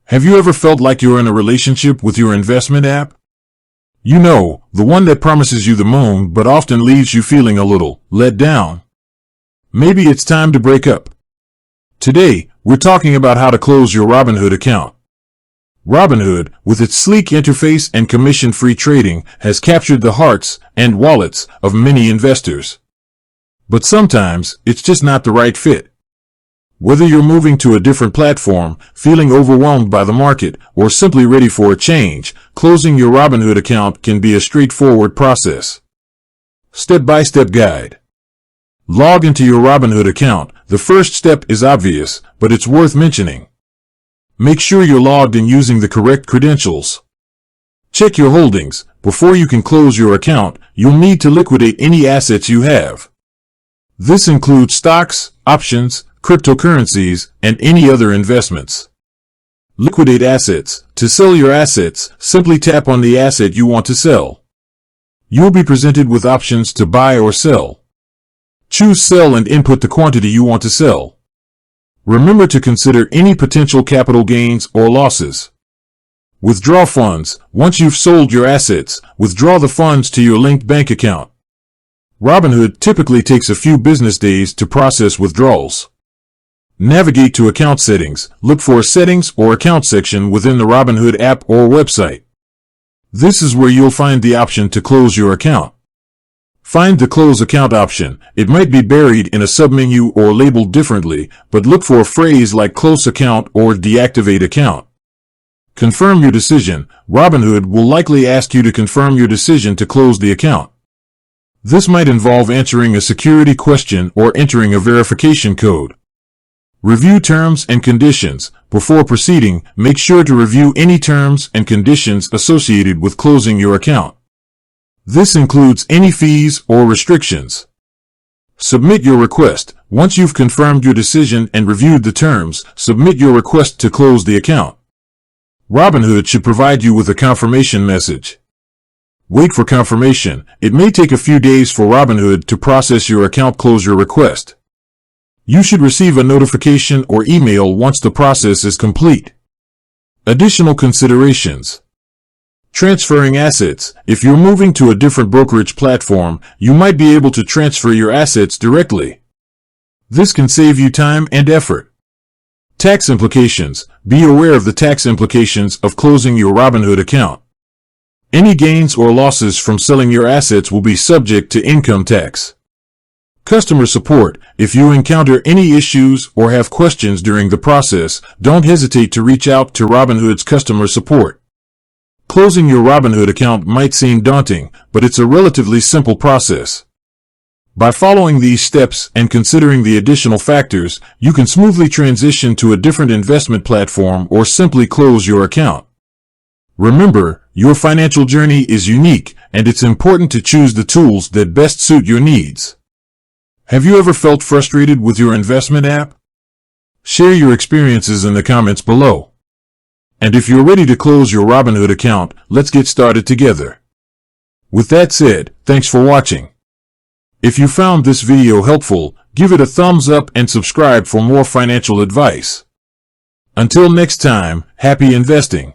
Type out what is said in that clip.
Have you ever felt like you're in a relationship with your investment app? You know, the one that promises you the moon but often leaves you feeling a little let down. Maybe it's time to break up. Today, we're talking about how to close your Robinhood account. Robinhood, with its sleek interface and commission-free trading, has captured the hearts and wallets of many investors. But sometimes, it's just not the right fit. Whether you're moving to a different platform, feeling overwhelmed by the market, or simply ready for a change, closing your Robinhood account can be a straightforward process. Step-by-step guide. Log into your Robinhood account. The first step is obvious, but it's worth mentioning. Make sure you're logged in using the correct credentials. Check your holdings. Before you can close your account, you'll need to liquidate any assets you have. This includes stocks, options, cryptocurrencies, and any other investments. Liquidate assets. To sell your assets, simply tap on the asset you want to sell. You'll be presented with options to buy or sell. Choose sell and input the quantity you want to sell. Remember to consider any potential capital gains or losses. Withdraw funds. Once you've sold your assets, withdraw the funds to your linked bank account. Robinhood typically takes a few business days to process withdrawals. Navigate to Account Settings. Look for a Settings or Account section within the Robinhood app or website. This is where you'll find the option to close your account. Find the Close Account option. It might be buried in a submenu or labeled differently, but look for a phrase like Close Account or Deactivate Account. Confirm your decision. Robinhood will likely ask you to confirm your decision to close the account. This might involve answering a security question or entering a verification code. Review terms and conditions. Before proceeding, make sure to review any terms and conditions associated with closing your account. This includes any fees or restrictions. Submit your request. Once you've confirmed your decision and reviewed the terms, submit your request to close the account. Robinhood should provide you with a confirmation message. Wait for confirmation. It may take a few days for Robinhood to process your account closure request. You should receive a notification or email once the process is complete. Additional considerations. Transferring assets. If you're moving to a different brokerage platform, you might be able to transfer your assets directly. This can save you time and effort. Tax implications. Be aware of the tax implications of closing your Robinhood account. Any gains or losses from selling your assets will be subject to income tax. Customer support. If you encounter any issues or have questions during the process, don't hesitate to reach out to Robinhood's customer support. Closing your Robinhood account might seem daunting, but it's a relatively simple process. By following these steps and considering the additional factors, you can smoothly transition to a different investment platform or simply close your account. Remember, your financial journey is unique, and it's important to choose the tools that best suit your needs. Have you ever felt frustrated with your investment app? Share your experiences in the comments below. And if you're ready to close your Robinhood account, let's get started together. With that said, thanks for watching. If you found this video helpful, give it a thumbs up and subscribe for more financial advice. Until next time, happy investing.